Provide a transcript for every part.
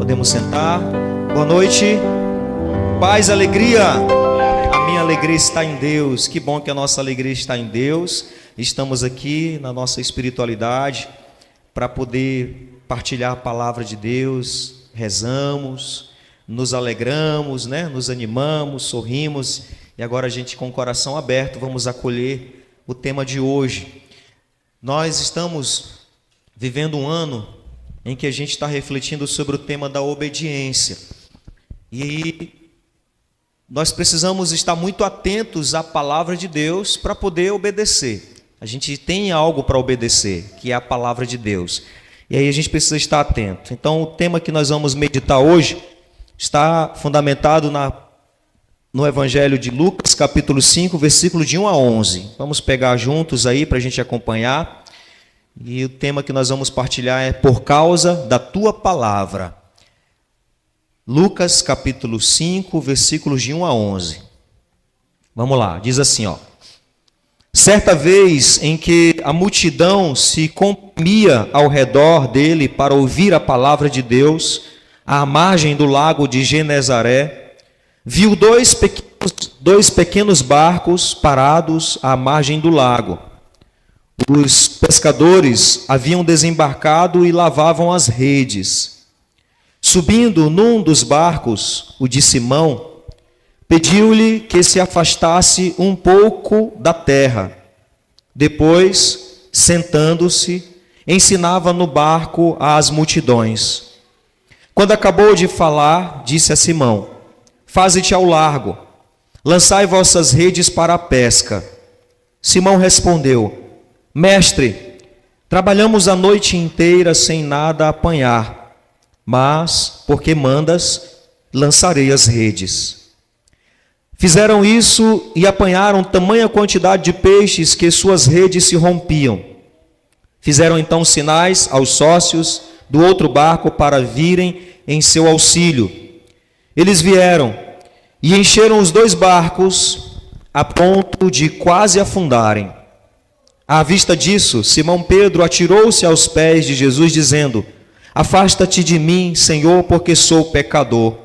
Podemos sentar. Boa noite. Paz, alegria. A minha alegria está em Deus. Que bom que a nossa alegria está em Deus. Estamos aqui na nossa espiritualidade para poder partilhar a palavra de Deus. Rezamos, nos alegramos, nos animamos, sorrimos. E agora a gente, com o coração aberto, vamos acolher o tema de hoje. Nós estamos vivendo um ano em que a gente está refletindo sobre o tema da obediência. E nós precisamos estar muito atentos à palavra de Deus para poder obedecer. A gente tem algo para obedecer, que é a palavra de Deus. E aí a gente precisa estar atento. Então o tema que nós vamos meditar hoje está fundamentado no Evangelho de Lucas, capítulo 5, versículo de 1 a 11. Vamos pegar juntos aí para a gente acompanhar. E o tema que nós vamos partilhar é por causa da tua palavra. Lucas capítulo 5, versículos de 1 a 11. Vamos lá, diz assim, ó. Certa vez em que a multidão se comprimia ao redor dele para ouvir a palavra de Deus, à margem do lago de Genezaré, viu dois pequenos barcos parados à margem do lago. Os pescadores haviam desembarcado e lavavam as redes. Subindo num dos barcos, o de Simão, pediu-lhe que se afastasse um pouco da terra. Depois, sentando-se, ensinava no barco às multidões. Quando acabou de falar, disse a Simão: Faze-te ao largo, lançai vossas redes para a pesca. Simão respondeu: Mestre, trabalhamos a noite inteira sem nada apanhar, mas, porque mandas, lançarei as redes. Fizeram isso e apanharam tamanha quantidade de peixes que suas redes se rompiam. Fizeram então sinais aos sócios do outro barco para virem em seu auxílio. Eles vieram e encheram os dois barcos a ponto de quase afundarem. À vista disso, Simão Pedro atirou-se aos pés de Jesus, dizendo: Afasta-te de mim, Senhor, porque sou pecador.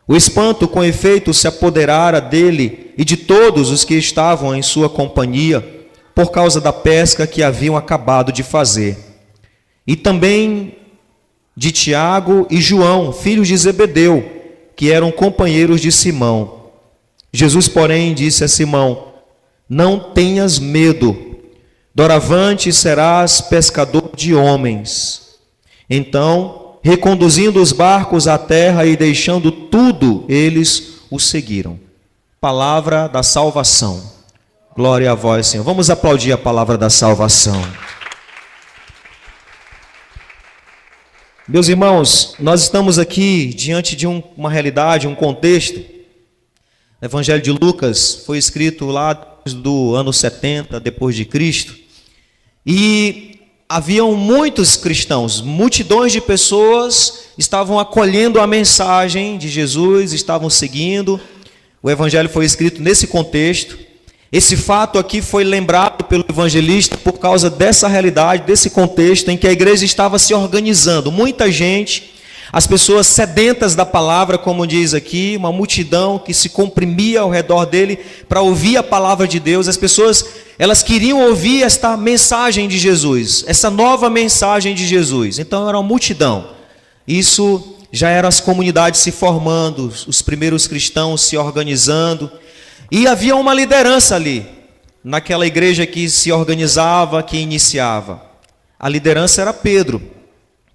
O espanto, com efeito, se apoderara dele e de todos os que estavam em sua companhia, por causa da pesca que haviam acabado de fazer. E também de Tiago e João, filhos de Zebedeu, que eram companheiros de Simão. Jesus, porém, disse a Simão: Não tenhas medo. Doravante serás pescador de homens. Então, reconduzindo os barcos à terra e deixando tudo, eles o seguiram. Palavra da salvação. Glória a vós, Senhor. Vamos aplaudir a palavra da salvação. Meus irmãos, nós estamos aqui diante de uma realidade, um contexto. O Evangelho de Lucas foi escrito lá do ano 70 depois de Cristo. E haviam muitos cristãos, multidões de pessoas estavam acolhendo a mensagem de Jesus, estavam seguindo. O evangelho foi escrito nesse contexto. Esse fato aqui foi lembrado pelo evangelista por causa dessa realidade, desse contexto em que a igreja estava se organizando. Muita gente, as pessoas sedentas da palavra, como diz aqui, uma multidão que se comprimia ao redor dele para ouvir a palavra de Deus. As pessoas, elas queriam ouvir esta mensagem de Jesus, essa nova mensagem de Jesus. Então era uma multidão. Isso já eram as comunidades se formando, os primeiros cristãos se organizando. E havia uma liderança ali, naquela igreja que se organizava, que iniciava. A liderança era Pedro.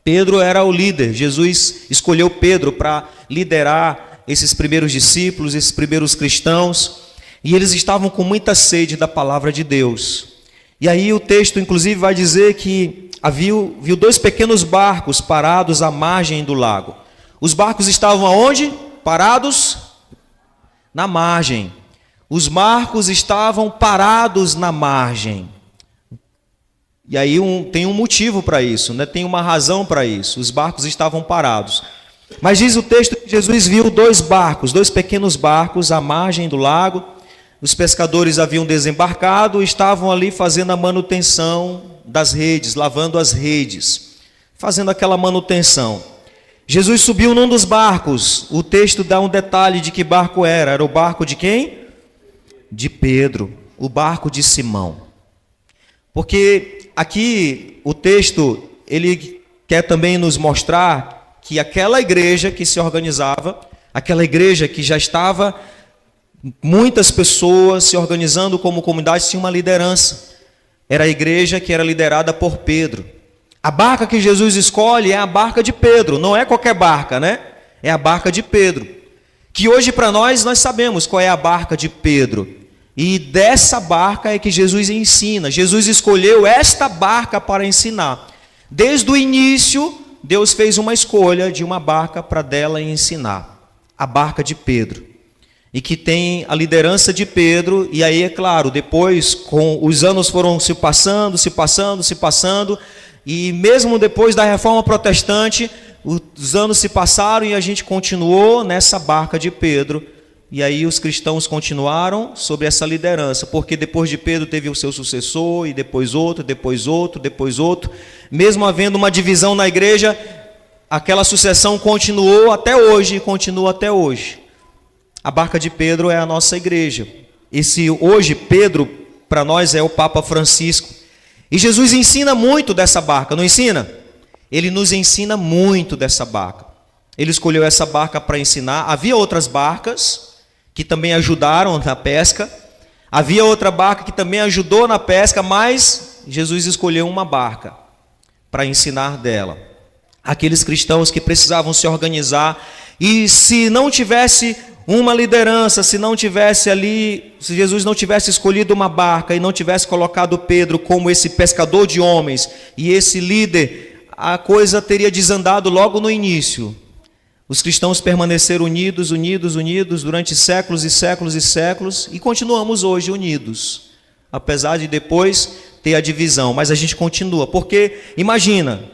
Pedro era o líder. Jesus escolheu Pedro para liderar esses primeiros discípulos, esses primeiros cristãos. E eles estavam com muita sede da palavra de Deus. E aí o texto, inclusive, vai dizer que viu dois pequenos barcos parados à margem do lago. Os barcos estavam aonde? Parados na margem. Os barcos estavam parados na margem. E aí tem um motivo para isso, tem uma razão para isso. Os barcos estavam parados. Mas diz o texto que Jesus viu dois pequenos barcos à margem do lago. Os pescadores haviam desembarcado e estavam ali fazendo a manutenção das redes, lavando as redes, fazendo aquela manutenção. Jesus subiu num dos barcos. O texto dá um detalhe de que barco era. Era o barco de quem? De Pedro, o barco de Simão. Porque aqui o texto, ele quer também nos mostrar que aquela igreja que se organizava, aquela igreja que já estava, muitas pessoas se organizando como comunidade, tinha uma liderança. Era a igreja que era liderada por Pedro. A barca que Jesus escolhe é a barca de Pedro, não é qualquer barca, né? É a barca de Pedro. Que hoje para nós sabemos qual é a barca de Pedro. E dessa barca é que Jesus ensina. Jesus escolheu esta barca para ensinar. Desde o início, Deus fez uma escolha de uma barca para dela ensinar. A barca de Pedro. E que tem a liderança de Pedro. E aí, é claro, depois com os anos foram se passando. E mesmo depois da reforma protestante, os anos se passaram e a gente continuou nessa barca de Pedro. E aí os cristãos continuaram sobre essa liderança, porque depois de Pedro teve o seu sucessor, e depois outro, depois outro, depois outro. Mesmo havendo uma divisão na igreja, aquela sucessão continuou até hoje e continua até hoje. A barca de Pedro é a nossa igreja. Hoje Pedro, para nós, é o Papa Francisco. E Jesus ensina muito dessa barca, não ensina? Ele nos ensina muito dessa barca. Ele escolheu essa barca para ensinar. Havia outras barcas que também ajudaram na pesca. Havia outra barca que também ajudou na pesca, mas Jesus escolheu uma barca para ensinar dela. Aqueles cristãos que precisavam se organizar, e se não tivesse uma liderança, se Jesus não tivesse escolhido uma barca e não tivesse colocado Pedro como esse pescador de homens e esse líder, a coisa teria desandado logo no início. Os cristãos permaneceram unidos durante séculos e séculos e séculos, e continuamos hoje unidos, apesar de depois ter a divisão, mas a gente continua, porque imagina,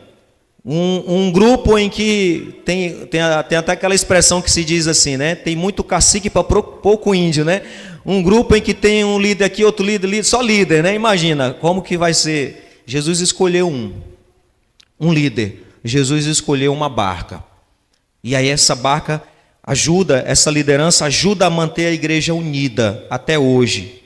um grupo em que tem até aquela expressão que se diz assim, né? Tem muito cacique para pouco índio, né? Um grupo em que tem um líder aqui, outro líder, só líder, né? Imagina como que vai ser. Jesus escolheu um líder, Jesus escolheu uma barca. E aí essa barca essa liderança ajuda a manter a igreja unida até hoje.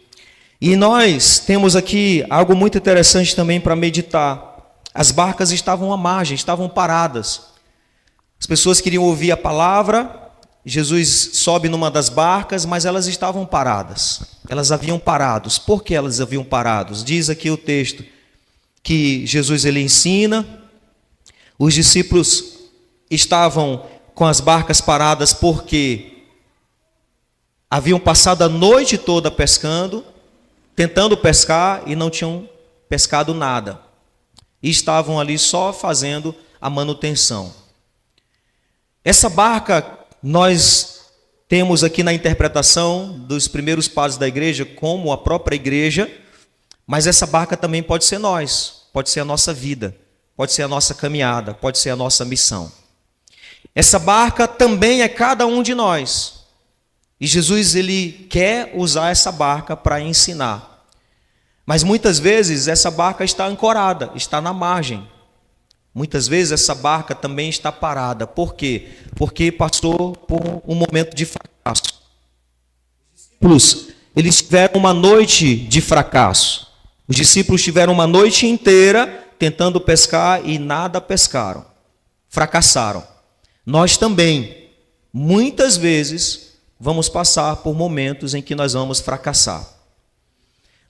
E nós temos aqui algo muito interessante também para meditar. As barcas estavam à margem, estavam paradas. As pessoas queriam ouvir a palavra. Jesus sobe numa das barcas, mas elas estavam paradas. Elas haviam parado. Por que elas haviam parado? Diz aqui o texto que Jesus ele ensina. Os discípulos estavam com as barcas paradas porque haviam passado a noite toda pescando, tentando pescar e não tinham pescado nada. E estavam ali só fazendo a manutenção. Essa barca nós temos aqui na interpretação dos primeiros padres da igreja como a própria igreja, mas essa barca também pode ser nós, pode ser a nossa vida, pode ser a nossa caminhada, pode ser a nossa missão. Essa barca também é cada um de nós. E Jesus ele quer usar essa barca para ensinar. Mas muitas vezes essa barca está ancorada, está na margem. Muitas vezes essa barca também está parada. Por quê? Porque passou por um momento de fracasso. Eles tiveram uma noite de fracasso. Os discípulos tiveram uma noite inteira tentando pescar e nada pescaram. Fracassaram. Nós também, muitas vezes, vamos passar por momentos em que nós vamos fracassar.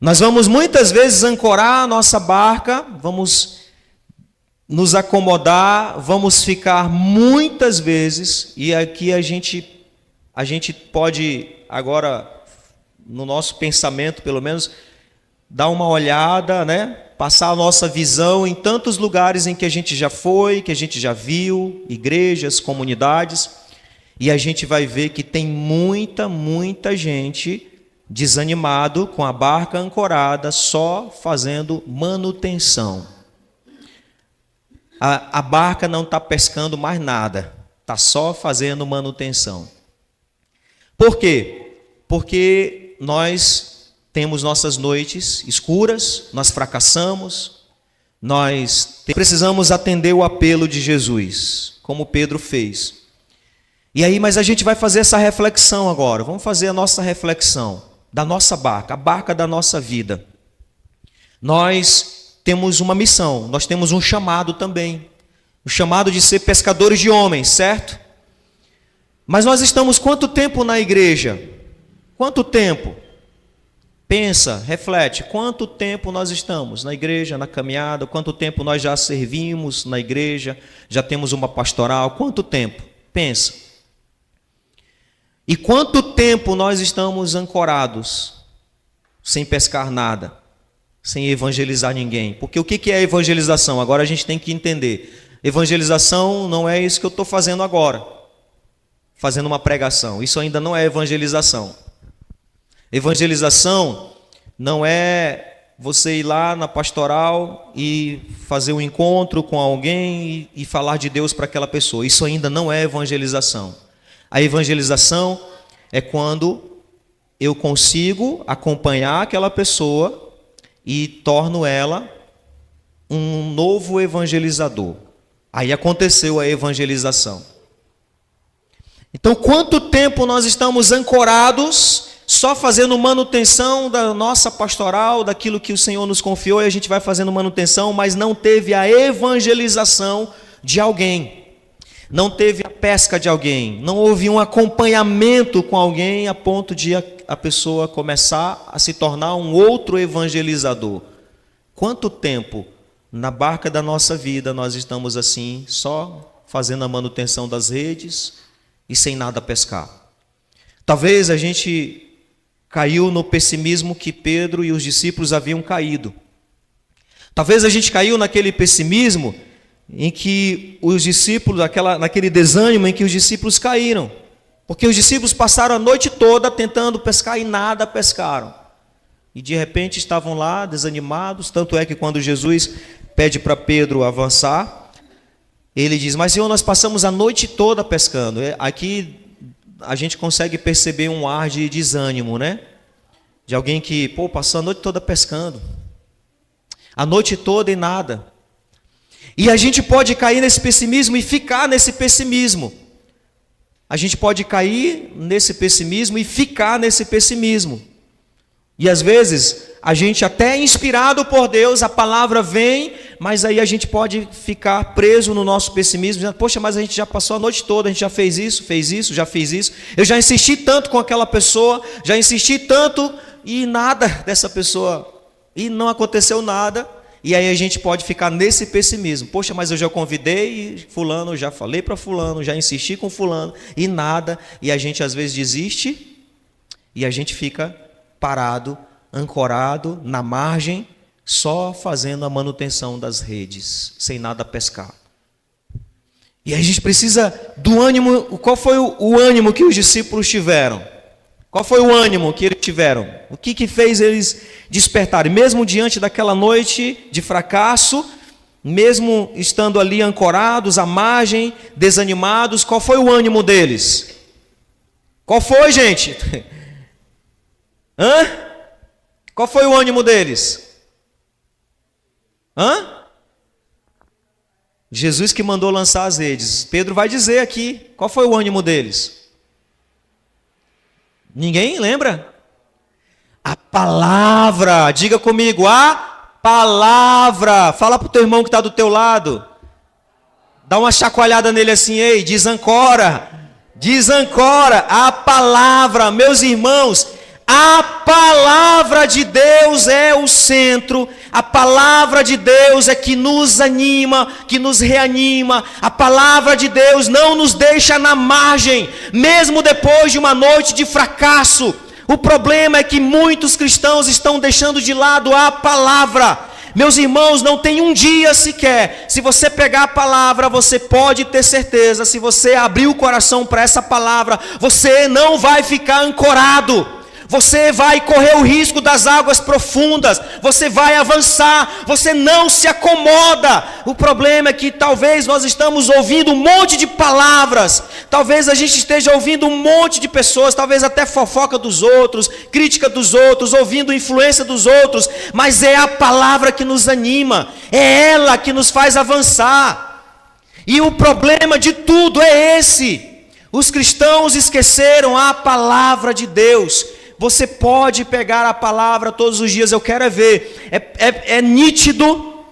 Nós vamos muitas vezes ancorar a nossa barca, vamos nos acomodar, vamos ficar muitas vezes, e aqui a gente pode agora, no nosso pensamento pelo menos, dar uma olhada, né? Passar a nossa visão em tantos lugares em que a gente já foi, que a gente já viu, igrejas, comunidades, e a gente vai ver que tem muita gente desanimado, com a barca ancorada, só fazendo manutenção. A barca não está pescando mais nada, está só fazendo manutenção. Por quê? Porque nós temos nossas noites escuras, nós fracassamos, nós precisamos atender o apelo de Jesus, como Pedro fez. E aí, mas a gente vai fazer essa reflexão agora. Vamos fazer a nossa reflexão da nossa barca, a barca da nossa vida. Nós temos uma missão, nós temos um chamado também. O chamado de ser pescadores de homens, certo? Mas nós estamos quanto tempo na igreja? Quanto tempo? Pensa, reflete, quanto tempo nós estamos na igreja, na caminhada? Quanto tempo nós já servimos na igreja? Já temos uma pastoral? Quanto tempo? Pensa. E quanto tempo nós estamos ancorados, sem pescar nada, sem evangelizar ninguém? Porque o que é evangelização? Agora a gente tem que entender. Evangelização não é isso que eu estou fazendo agora, fazendo uma pregação. Isso ainda não é evangelização. Evangelização não é você ir lá na pastoral e fazer um encontro com alguém e falar de Deus para aquela pessoa. Isso ainda não é evangelização. A evangelização é quando eu consigo acompanhar aquela pessoa e torno ela um novo evangelizador. Aí aconteceu a evangelização. Então, quanto tempo nós estamos ancorados, só fazendo manutenção da nossa pastoral, daquilo que o Senhor nos confiou, e a gente vai fazendo manutenção, mas não teve a evangelização de alguém. Não teve a pesca de alguém. Não houve um acompanhamento com alguém a ponto de a pessoa começar a se tornar um outro evangelizador. Quanto tempo na barca da nossa vida nós estamos assim, só fazendo a manutenção das redes e sem nada pescar? Talvez a gente caiu no pessimismo que Pedro e os discípulos haviam caído. Talvez a gente caiu naquele pessimismo em que os discípulos, naquele desânimo em que os discípulos caíram. Porque os discípulos passaram a noite toda tentando pescar e nada pescaram. E de repente estavam lá desanimados, tanto é que quando Jesus pede para Pedro avançar, ele diz: mas Senhor, nós passamos a noite toda pescando. Aqui a gente consegue perceber um ar de desânimo, né? De alguém que, passou a noite toda pescando. A noite toda e nada. E a gente pode cair nesse pessimismo e ficar nesse pessimismo. A gente pode cair nesse pessimismo e ficar nesse pessimismo. E às vezes, a gente até é inspirado por Deus, a palavra vem, mas aí a gente pode ficar preso no nosso pessimismo, dizendo: poxa, mas a gente já passou a noite toda, a gente já fez isso, já fez isso. Eu já insisti tanto com aquela pessoa, já insisti tanto e nada dessa pessoa, e não aconteceu nada. E aí a gente pode ficar nesse pessimismo. Poxa, mas eu já convidei fulano, já falei para fulano, já insisti com fulano e nada. E a gente às vezes desiste e a gente fica parado, ancorado na margem, só fazendo a manutenção das redes, sem nada pescar. E a gente precisa do ânimo. Qual foi o ânimo que os discípulos tiveram? Qual foi o ânimo que eles tiveram? O que fez eles despertarem? Mesmo diante daquela noite de fracasso, mesmo estando ali ancorados à margem, desanimados, qual foi o ânimo deles? Qual foi, gente? Qual foi o ânimo deles? Jesus que mandou lançar as redes. Pedro vai dizer aqui, qual foi o ânimo deles? Ninguém lembra? A palavra, diga comigo, a palavra. Fala para o teu irmão que está do teu lado. Dá uma chacoalhada nele assim: ei, desancora. Desancora, a palavra. Meus irmãos, a palavra de Deus é o centro. A palavra de Deus é que nos anima, que nos reanima. A palavra de Deus não nos deixa na margem, mesmo depois de uma noite de fracasso. O problema é que muitos cristãos estão deixando de lado a palavra. Meus irmãos, não tem um dia sequer. Se você pegar a palavra, você pode ter certeza, se você abrir o coração para essa palavra, você não vai ficar ancorado. Você vai correr o risco das águas profundas, você vai avançar, você não se acomoda. O problema é que talvez nós estamos ouvindo um monte de palavras, talvez a gente esteja ouvindo um monte de pessoas, talvez até fofoca dos outros, crítica dos outros, ouvindo influência dos outros, mas é a palavra que nos anima, é ela que nos faz avançar. E o problema de tudo é esse: os cristãos esqueceram a palavra de Deus. Você pode pegar a palavra todos os dias, eu quero ver, é nítido,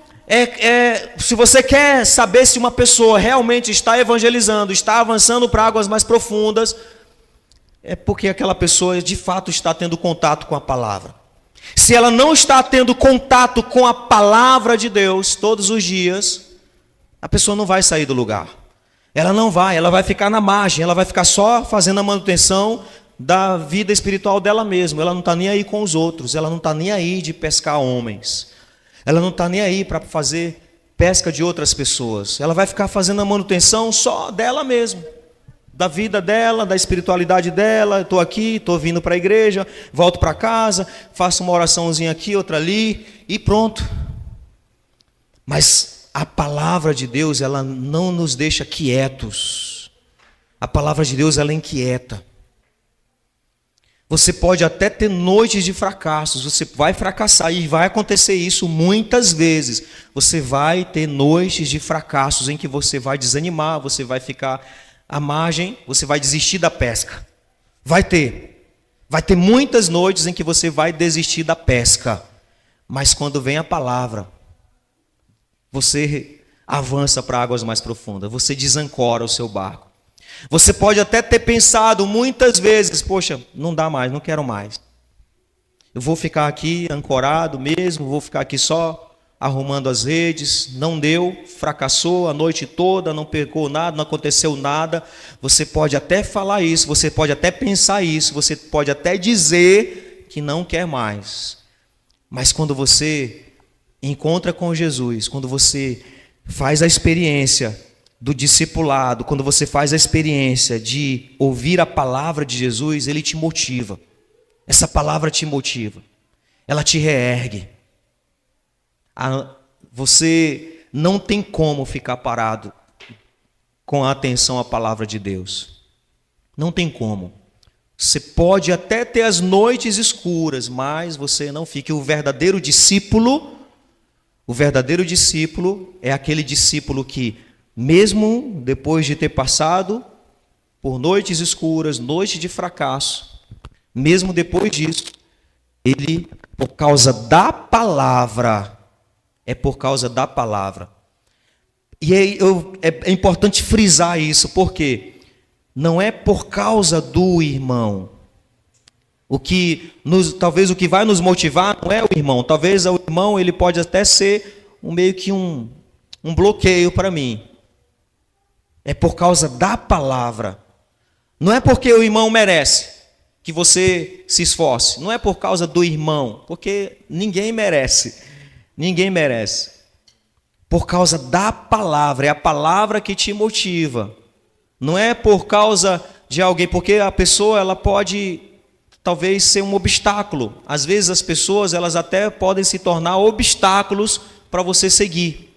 se você quer saber se uma pessoa realmente está evangelizando, está avançando para águas mais profundas, é porque aquela pessoa de fato está tendo contato com a palavra. Se ela não está tendo contato com a palavra de Deus todos os dias, a pessoa não vai sair do lugar. Ela vai ficar na margem, ela vai ficar só fazendo a manutenção da vida espiritual dela mesma. Ela não está nem aí com os outros, ela não está nem aí de pescar homens, ela não está nem aí para fazer pesca de outras pessoas. Ela vai ficar fazendo a manutenção só dela mesma, da vida dela, da espiritualidade dela. Estou aqui, estou vindo para a igreja, volto para casa, faço uma oraçãozinha aqui, outra ali e pronto. Mas a palavra de Deus, ela não nos deixa quietos. A palavra de Deus, ela inquieta. Você pode até ter noites de fracassos, você vai fracassar e vai acontecer isso muitas vezes. Você vai ter noites de fracassos em que você vai desanimar, você vai ficar à margem, você vai desistir da pesca. Vai ter muitas noites em que você vai desistir da pesca. Mas quando vem a palavra, você avança para águas mais profundas, você desancora o seu barco. Você pode até ter pensado muitas vezes: poxa, não dá mais, não quero mais. Eu vou ficar aqui ancorado mesmo, vou ficar aqui só arrumando as redes. Não deu, fracassou a noite toda, não pegou nada, não aconteceu nada. Você pode até falar isso, você pode até pensar isso, você pode até dizer que não quer mais. Mas quando você encontra com Jesus, quando você faz a experiência do discipulado, quando você faz a experiência de ouvir a palavra de Jesus, ele te motiva. Essa palavra te motiva, ela te reergue. Você não tem como ficar parado com a atenção à palavra de Deus. Não tem como. Você pode até ter as noites escuras, mas você não fica. O verdadeiro discípulo é aquele discípulo que, mesmo depois de ter passado por noites escuras, noites de fracasso, mesmo depois disso, ele, por causa da palavra, E é importante frisar isso, porque não é por causa do irmão. Talvez o que vai nos motivar não é o irmão. Talvez o irmão ele pode até ser meio que um bloqueio para mim. É por causa da palavra. Não é porque o irmão merece que você se esforce. Não é por causa do irmão, porque ninguém merece. Ninguém merece. Por causa da palavra. É a palavra que te motiva. Não é por causa de alguém, porque a pessoa ela pode talvez ser um obstáculo. Às vezes as pessoas elas até podem se tornar obstáculos para você seguir.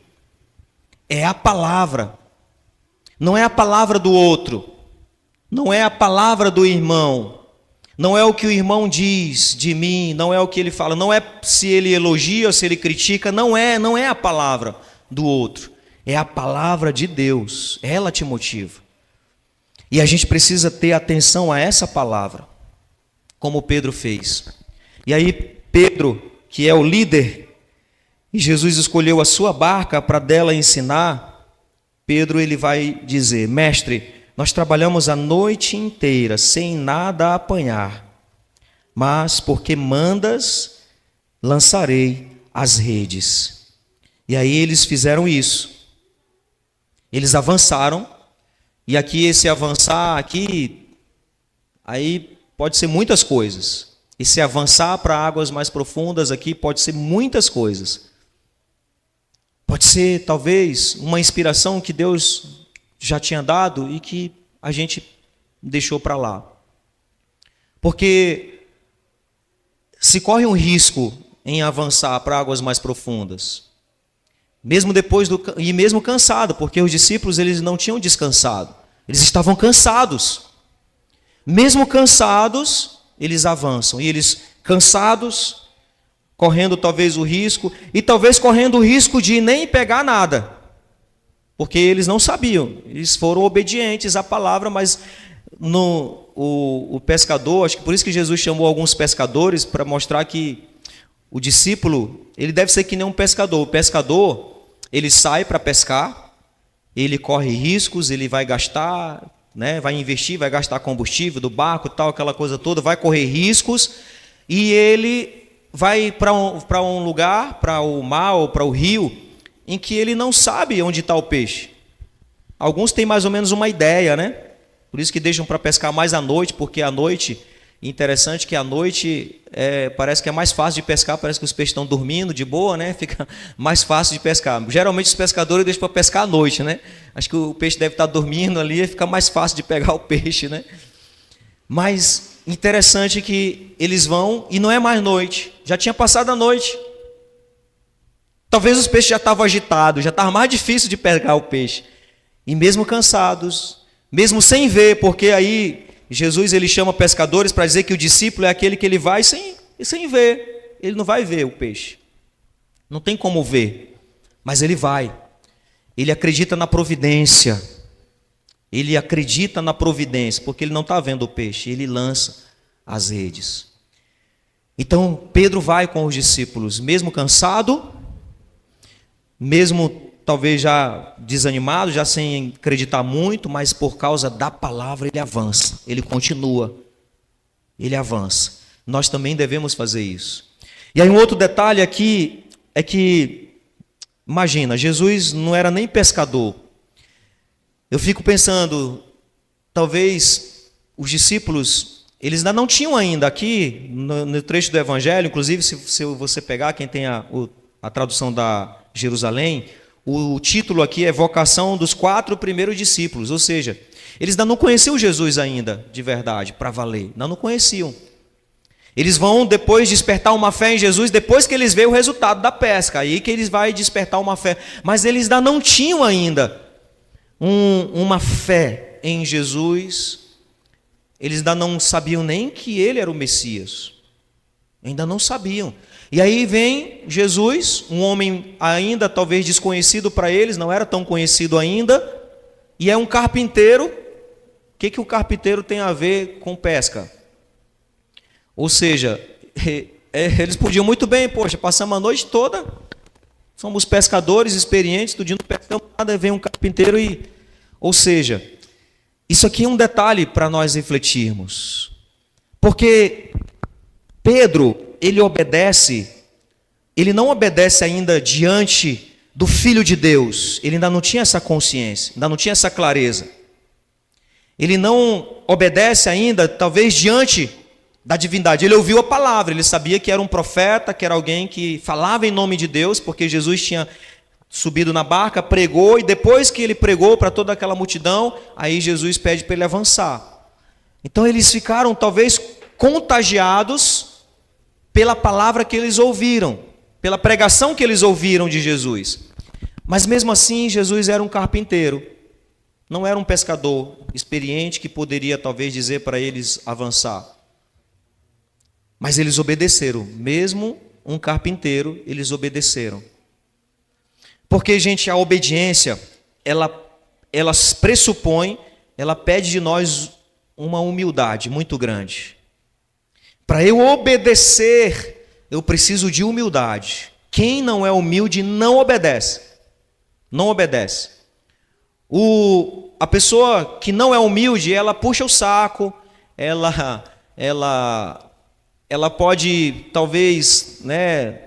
É a palavra. Não é a palavra do outro. Não é a palavra do irmão. Não é o que o irmão diz de mim, não é o que ele fala, não é se ele elogia ou se ele critica, não é a palavra do outro. É a palavra de Deus. Ela te motiva. E a gente precisa ter atenção a essa palavra, como Pedro fez. E aí Pedro, que é o líder, e Jesus escolheu a sua barca para dela ensinar, Pedro ele vai dizer: mestre, nós trabalhamos a noite inteira sem nada apanhar, mas porque mandas, lançarei as redes. E aí eles fizeram isso. Eles avançaram, e aqui esse avançar aqui, aí pode ser muitas coisas. Esse avançar para águas mais profundas aqui pode ser muitas coisas. Pode ser, talvez, uma inspiração que Deus já tinha dado e que a gente deixou para lá. Porque se corre um risco em avançar para águas mais profundas. Mesmo depois e mesmo cansado, porque os discípulos eles não tinham descansado. Eles estavam cansados. Mesmo cansados, eles avançam. E eles cansados, correndo talvez o risco, e talvez correndo o risco de nem pegar nada. Porque eles não sabiam. Eles foram obedientes à palavra, mas o pescador, acho que por isso que Jesus chamou alguns pescadores, para mostrar que o discípulo, ele deve ser que nem um pescador. O pescador, ele sai para pescar, ele corre riscos, ele vai gastar, né, vai investir, vai gastar combustível do barco, tal, aquela coisa toda, vai correr riscos, e ele vai para um lugar, para o mar ou para o rio, em que ele não sabe onde está o peixe. Alguns têm mais ou menos uma ideia, né? Por isso que deixam para pescar mais à noite, porque à noite, interessante que à noite parece que é mais fácil de pescar, parece que os peixes estão dormindo de boa, né? Fica mais fácil de pescar. Geralmente os pescadores deixam para pescar à noite, né? Acho que o peixe deve estar dormindo ali e fica mais fácil de pegar o peixe, né? Mas interessante que eles vão e não é mais noite, já tinha passado a noite. Talvez os peixes já estavam agitados, já estava mais difícil de pegar o peixe. E mesmo cansados, mesmo sem ver, porque aí Jesus ele chama pescadores para dizer que o discípulo é aquele que ele vai sem ver. Ele não vai ver o peixe. Não tem como ver, mas ele vai. Ele acredita na providência. Ele acredita na providência, porque ele não está vendo o peixe, ele lança as redes. Então Pedro vai com os discípulos, mesmo cansado, mesmo talvez já desanimado, já sem acreditar muito, mas por causa da palavra ele avança, ele continua, ele avança. Nós também devemos fazer isso. E aí um outro detalhe aqui é que, imagina, Jesus não era nem pescador. Eu fico pensando, talvez os discípulos, eles ainda não tinham ainda aqui, no trecho do Evangelho, inclusive se você pegar, quem tem a tradução da Jerusalém, o título aqui é Vocação dos 4 primeiros discípulos, ou seja, eles ainda não conheciam Jesus ainda, de verdade, para valer, ainda não conheciam. Eles vão depois despertar uma fé em Jesus, depois que eles veem o resultado da pesca, aí que eles vão despertar uma fé, mas eles ainda não tinham ainda uma fé em Jesus, eles ainda não sabiam nem que ele era o Messias, ainda não sabiam. E aí vem Jesus, um homem ainda talvez desconhecido para eles, não era tão conhecido ainda, e é um carpinteiro. O que o carpinteiro tem a ver com pesca? Ou seja, eles podiam muito bem, poxa, passamos a noite toda, somos pescadores experientes, tudinho não pescamos nada, vem um carpinteiro e... Ou seja, isso aqui é um detalhe para nós refletirmos, porque Pedro, ele não obedece ainda diante do Filho de Deus, ele ainda não tinha essa consciência, ainda não tinha essa clareza. Ele não obedece ainda, talvez, diante da divindade. Ele ouviu a palavra, ele sabia que era um profeta, que era alguém que falava em nome de Deus, porque Jesus tinha subido na barca, pregou, e depois que ele pregou para toda aquela multidão, aí Jesus pede para ele avançar. Então eles ficaram talvez contagiados pela palavra que eles ouviram, pela pregação que eles ouviram de Jesus. Mas mesmo assim, Jesus era um carpinteiro, não era um pescador experiente que poderia talvez dizer para eles avançar. Mas eles obedeceram, mesmo um carpinteiro, eles obedeceram. Porque, gente, a obediência, ela pressupõe, ela pede de nós uma humildade muito grande. Para eu obedecer, eu preciso de humildade. Quem não é humilde não obedece. Não obedece. A pessoa que não é humilde, ela puxa o saco, ela pode, talvez, né,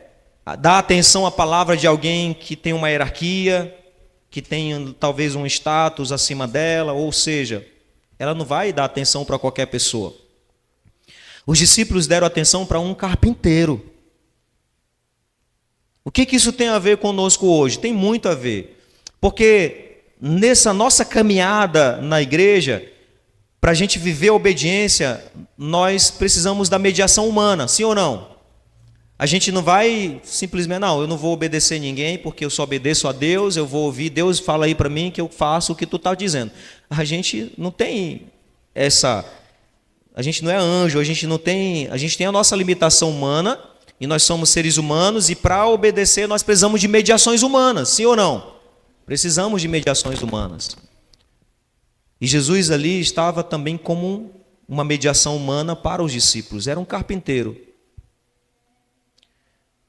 dar atenção à palavra de alguém que tem uma hierarquia, que tem talvez um status acima dela, ou seja, ela não vai dar atenção para qualquer pessoa. Os discípulos deram atenção para um carpinteiro. O que isso tem a ver conosco hoje? Tem muito a ver. Porque nessa nossa caminhada na igreja, para a gente viver a obediência, nós precisamos da mediação humana, sim ou não? A gente não vai simplesmente, não, eu não vou obedecer ninguém porque eu só obedeço a Deus, eu vou ouvir, Deus fala aí para mim que eu faço o que tu está dizendo. A gente não tem essa, a gente não é anjo, a gente tem a nossa limitação humana e nós somos seres humanos e para obedecer nós precisamos de mediações humanas, sim ou não? Precisamos de mediações humanas. E Jesus ali estava também como uma mediação humana para os discípulos, era um carpinteiro.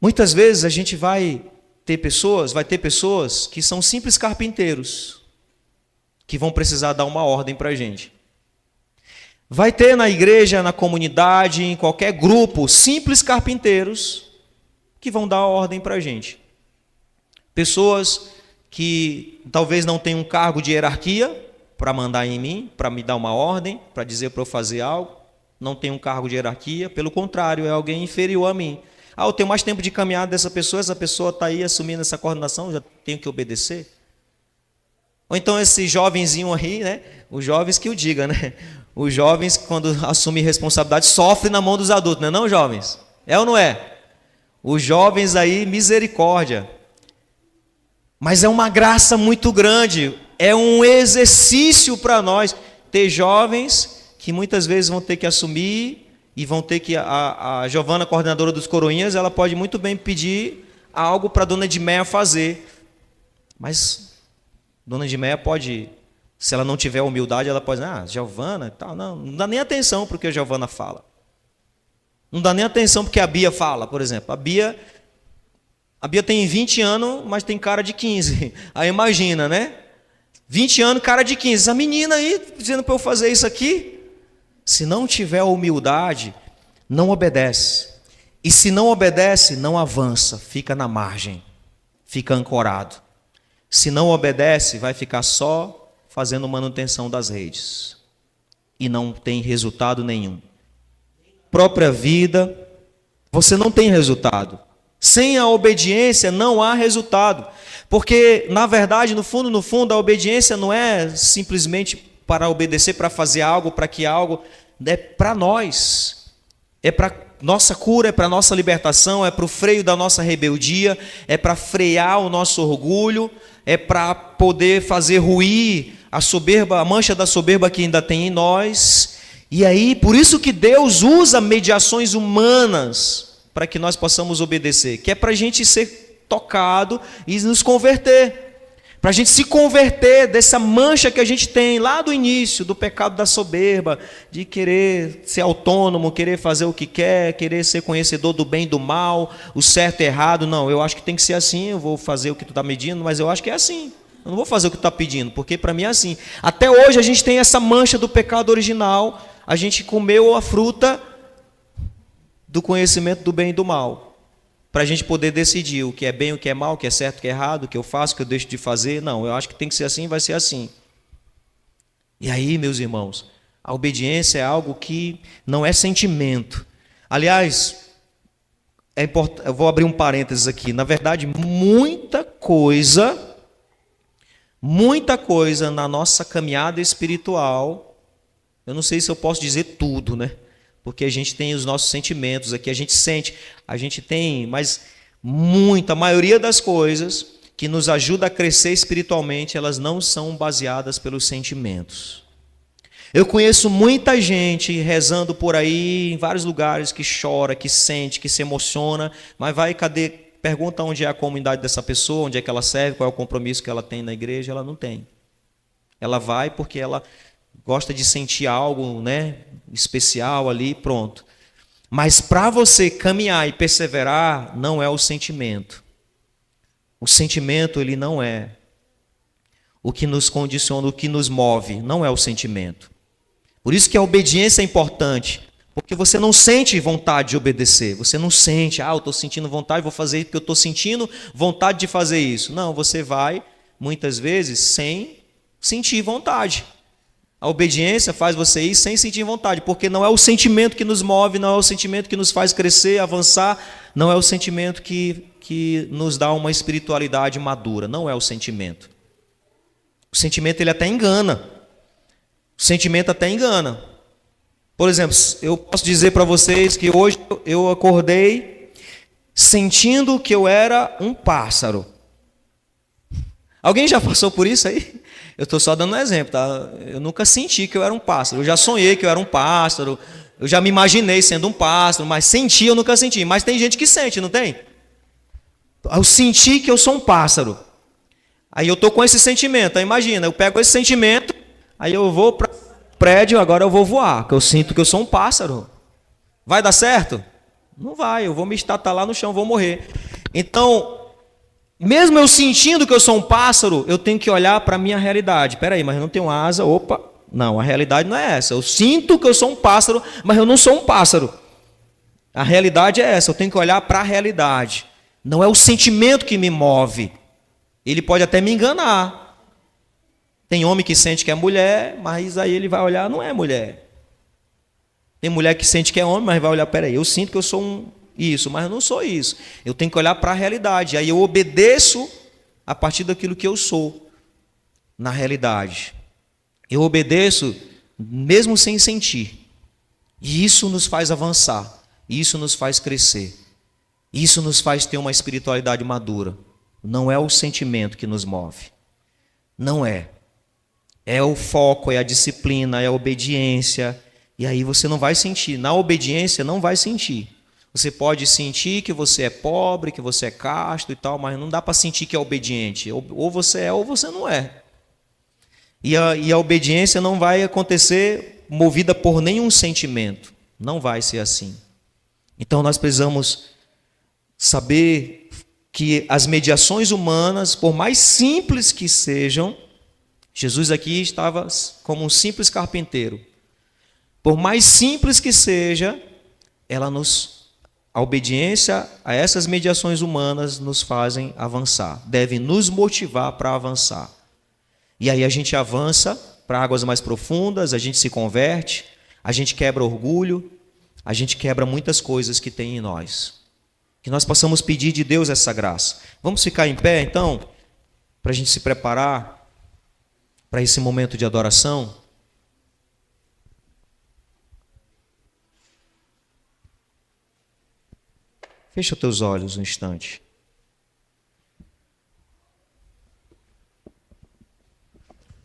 Muitas vezes a gente vai ter pessoas que são simples carpinteiros, que vão precisar dar uma ordem para a gente. Vai ter na igreja, na comunidade, em qualquer grupo, simples carpinteiros que vão dar ordem para a gente. Pessoas que talvez não tenham um cargo de hierarquia para mandar em mim, para me dar uma ordem, para dizer para eu fazer algo, não tem um cargo de hierarquia, pelo contrário, é alguém inferior a mim. Eu tenho mais tempo de caminhada dessa pessoa, essa pessoa está aí assumindo essa coordenação, já tenho que obedecer. Ou então esse jovenzinho aí, né? Os jovens que o digam, né? Os jovens, quando assumem responsabilidade, sofrem na mão dos adultos, não é não, jovens? É ou não é? Os jovens aí, misericórdia. Mas é uma graça muito grande, é um exercício para nós ter jovens que muitas vezes vão ter que assumir e vão ter que, a Giovana, coordenadora dos Coroinhas, ela pode muito bem pedir algo para a dona Edmeia fazer. Mas dona Edmeia pode, se ela não tiver humildade, ela pode dizer, Giovana, tal, não dá nem atenção para o que a Giovana fala. Não dá nem atenção para o que a Bia fala, por exemplo. A Bia tem 20 anos, mas tem cara de 15. Aí imagina, né? 20 anos, cara de 15. Essa menina aí, dizendo para eu fazer isso aqui. Se não tiver humildade, não obedece. E se não obedece, não avança, fica na margem, fica ancorado. Se não obedece, vai ficar só fazendo manutenção das redes. E não tem resultado nenhum. Própria vida, você não tem resultado. Sem a obediência não há resultado. Porque, na verdade, no fundo, a obediência não é simplesmente para obedecer, para fazer algo, para que algo, é para nós, é para nossa cura, é para nossa libertação, é para o freio da nossa rebeldia, é para frear o nosso orgulho, é para poder fazer ruir a soberba, a mancha da soberba que ainda tem em nós. E aí, por isso que Deus usa mediações humanas para que nós possamos obedecer, que é para a gente ser tocado e nos converter. Para a gente se converter dessa mancha que a gente tem lá do início, do pecado da soberba, de querer ser autônomo, querer fazer o que quer, querer ser conhecedor do bem e do mal, o certo e errado. Não, eu acho que tem que ser assim, eu vou fazer o que tu está medindo, mas eu acho que é assim. Eu não vou fazer o que tu está pedindo, porque para mim é assim. Até hoje a gente tem essa mancha do pecado original, a gente comeu a fruta do conhecimento do bem e do mal. Para a gente poder decidir o que é bem, o que é mal, o que é certo, o que é errado, o que eu faço, o que eu deixo de fazer. Não, eu acho que tem que ser assim, vai ser assim. E aí, meus irmãos, a obediência é algo que não é sentimento. Aliás, eu vou abrir um parênteses aqui. Na verdade, muita coisa na nossa caminhada espiritual, eu não sei se eu posso dizer tudo, né? Porque a gente tem os nossos sentimentos aqui, a gente sente, a gente tem, mas a maioria das coisas que nos ajuda a crescer espiritualmente, elas não são baseadas pelos sentimentos. Eu conheço muita gente rezando por aí, em vários lugares, que chora, que sente, que se emociona, mas cadê? Pergunta onde é a comunidade dessa pessoa, onde é que ela serve, qual é o compromisso que ela tem na igreja, ela não tem. Ela vai porque ela gosta de sentir algo, né, especial ali, pronto. Mas para você caminhar e perseverar, não é o sentimento. O sentimento, ele não é o que nos condiciona, o que nos move, não é o sentimento. Por isso que a obediência é importante, porque você não sente vontade de obedecer, você não sente, eu estou sentindo vontade, vou fazer porque eu estou sentindo vontade de fazer isso. Não, você vai, muitas vezes, sem sentir vontade. A obediência faz você ir sem sentir vontade, porque não é o sentimento que nos move, não é o sentimento que nos faz crescer, avançar, não é o sentimento que nos dá uma espiritualidade madura, não é o sentimento. O sentimento ele até engana. O sentimento até engana. Por exemplo, eu posso dizer para vocês que hoje eu acordei sentindo que eu era um pássaro. Alguém já passou por isso aí? Eu estou só dando um exemplo, tá? Eu nunca senti que eu era um pássaro. Eu já sonhei que eu era um pássaro. Eu já me imaginei sendo um pássaro, mas sentir eu nunca senti. Mas tem gente que sente, não tem? Eu senti que eu sou um pássaro. Aí eu estou com esse sentimento. Aí imagina, eu pego esse sentimento, aí eu vou para o prédio, agora eu vou voar, porque eu sinto que eu sou um pássaro. Vai dar certo? Não vai, eu vou me estatalar no chão, vou morrer. Então, mesmo eu sentindo que eu sou um pássaro, eu tenho que olhar para a minha realidade. Espera aí, mas eu não tenho asa, opa. Não, a realidade não é essa. Eu sinto que eu sou um pássaro, mas eu não sou um pássaro. A realidade é essa, eu tenho que olhar para a realidade. Não é o sentimento que me move. Ele pode até me enganar. Tem homem que sente que é mulher, mas aí ele vai olhar, não é mulher. Tem mulher que sente que é homem, mas vai olhar, peraí, eu sinto que eu sou isso, mas eu não sou isso. Eu tenho que olhar para a realidade. Aí eu obedeço a partir daquilo que eu sou, na realidade. Eu obedeço mesmo sem sentir. E isso nos faz avançar. Isso nos faz crescer. Isso nos faz ter uma espiritualidade madura. Não é o sentimento que nos move. Não é. É o foco, é a disciplina, é a obediência. E aí você não vai sentir. Na obediência não vai sentir. Você pode sentir que você é pobre, que você é casto e tal, mas não dá para sentir que é obediente. Ou você é ou você não é. E a obediência não vai acontecer movida por nenhum sentimento. Não vai ser assim. Então nós precisamos saber que as mediações humanas, por mais simples que sejam, Jesus aqui estava como um simples carpinteiro. Por mais simples que seja, a obediência a essas mediações humanas nos fazem avançar, deve nos motivar para avançar. E aí a gente avança para águas mais profundas, a gente se converte, a gente quebra orgulho, a gente quebra muitas coisas que tem em nós. Que nós possamos pedir de Deus essa graça. Vamos ficar em pé, então, para a gente se preparar para esse momento de adoração. Fecha os teus olhos um instante.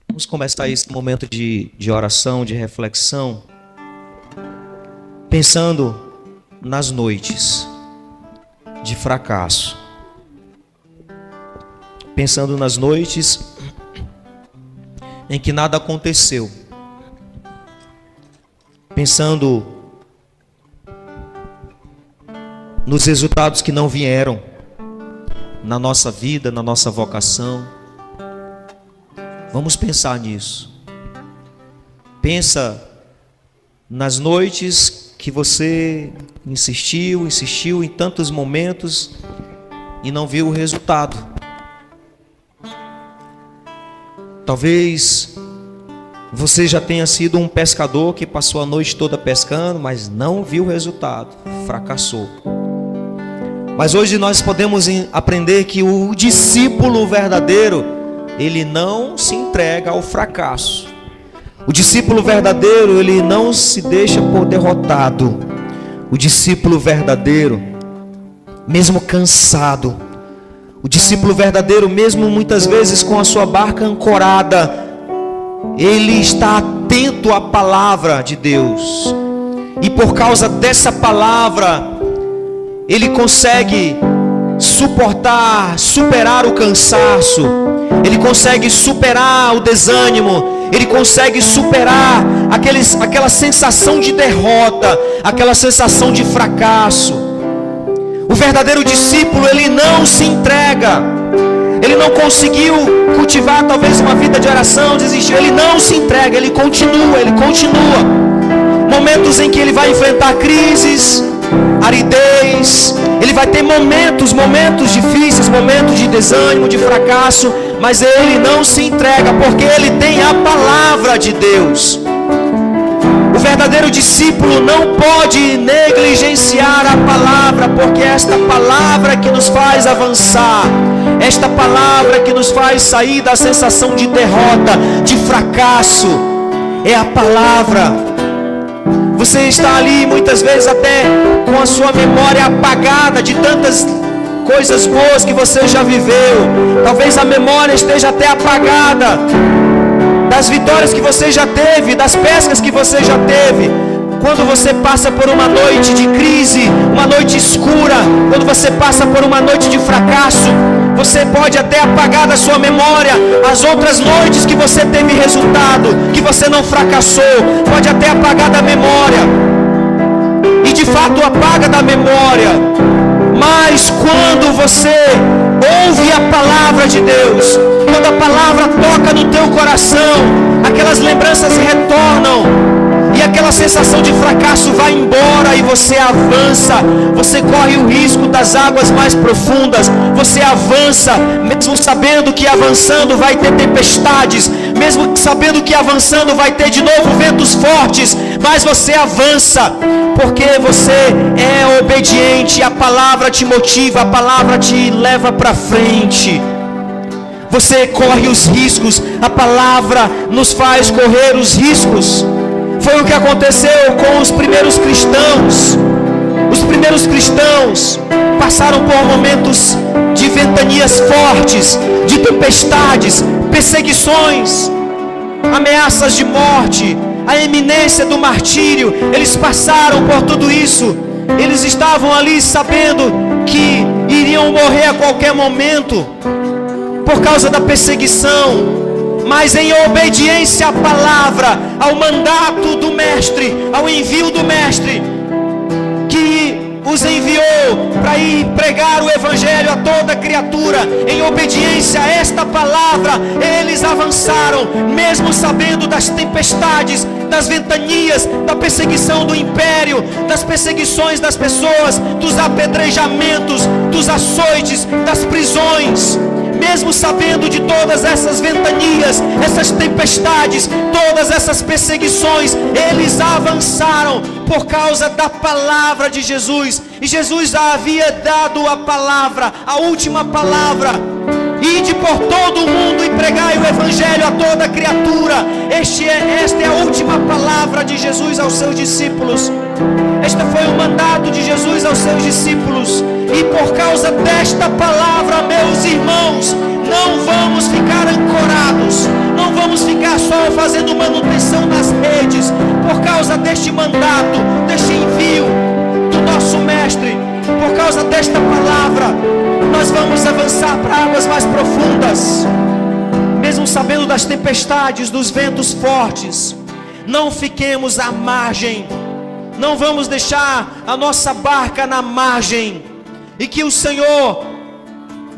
Vamos começar esse momento de oração, de reflexão, pensando nas noites de fracasso. Pensando nas noites em que nada aconteceu. Pensando nos resultados que não vieram na nossa vida, na nossa vocação. Vamos pensar nisso. Pensa nas noites que você insistiu em tantos momentos e não viu o resultado. Talvez você já tenha sido um pescador que passou a noite toda pescando, mas não viu o resultado, fracassou. Mas hoje nós podemos aprender que o discípulo verdadeiro, ele não se entrega ao fracasso. O discípulo verdadeiro, ele não se deixa por derrotado. O discípulo verdadeiro, mesmo cansado, o discípulo verdadeiro, mesmo muitas vezes com a sua barca ancorada, ele está atento à palavra de Deus. E por causa dessa palavra, ele consegue superar o cansaço, ele consegue superar o desânimo, ele consegue superar aquela sensação de derrota, aquela sensação de fracasso. O verdadeiro discípulo, ele não se entrega, ele não conseguiu cultivar talvez uma vida de oração, desistiu, ele não se entrega, ele continua. Momentos em que ele vai enfrentar crises, aridez, ele vai ter momentos difíceis, momentos de desânimo, de fracasso, mas ele não se entrega, porque ele tem a palavra de Deus. O verdadeiro discípulo não pode negligenciar a palavra, porque é esta palavra que nos faz avançar, esta palavra que nos faz sair da sensação de derrota, de fracasso, é a palavra. Você está ali muitas vezes até com a sua memória apagada de tantas coisas boas que você já viveu. Talvez a memória esteja até apagada das vitórias que você já teve, das pescas que você já teve. Quando você passa por uma noite de crise, uma noite escura, quando você passa por uma noite de fracasso, você pode até apagar da sua memória as outras noites que você teve resultado, que você não fracassou. Pode até apagar da memória, e de fato apaga da memória. Mas quando você ouve a palavra de Deus, quando a palavra toca no teu coração, aquelas lembranças retornam, e aquela sensação de fracasso vai embora, e você avança. Você corre o risco das águas mais profundas. Você avança, mesmo sabendo que avançando vai ter tempestades, mesmo sabendo que avançando vai ter de novo ventos fortes, mas você avança, porque você é obediente. A palavra te motiva, a palavra te leva para frente. Você corre os riscos, a palavra nos faz correr os riscos. Foi o que aconteceu com os primeiros cristãos. Os primeiros cristãos passaram por momentos de ventanias fortes, de tempestades, perseguições, ameaças de morte, a iminência do martírio. Eles passaram por tudo isso. Eles estavam ali sabendo que iriam morrer a qualquer momento por causa da perseguição. Mas em obediência à palavra, ao mandato do mestre, ao envio do mestre, que os enviou para ir pregar o evangelho a toda criatura, em obediência a esta palavra, eles avançaram, mesmo sabendo das tempestades, das ventanias, da perseguição do império, das perseguições das pessoas, dos apedrejamentos, dos açoites, das prisões. Mesmo sabendo de todas essas ventanias, essas tempestades, todas essas perseguições, eles avançaram por causa da palavra de Jesus. E Jesus já havia dado a palavra, a última palavra: ide por todo o mundo e pregai o evangelho a toda criatura. Esta é a última palavra de Jesus aos seus discípulos. Este foi o mandato de Jesus aos seus discípulos. E por causa desta palavra, meus irmãos, não vamos ficar ancorados, não vamos ficar só fazendo manutenção nas redes. Por causa deste mandato, deste envio do nosso mestre, por causa desta palavra, nós vamos avançar para águas mais profundas. Mesmo sabendo das tempestades, dos ventos fortes, não fiquemos à margem. Não vamos deixar a nossa barca na margem. E que o Senhor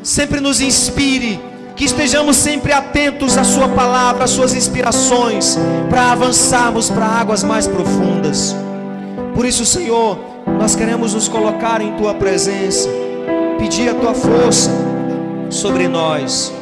sempre nos inspire, que estejamos sempre atentos à sua palavra, às suas inspirações, para avançarmos para águas mais profundas. Por isso, Senhor, nós queremos nos colocar em tua presença, pedir a tua força sobre nós.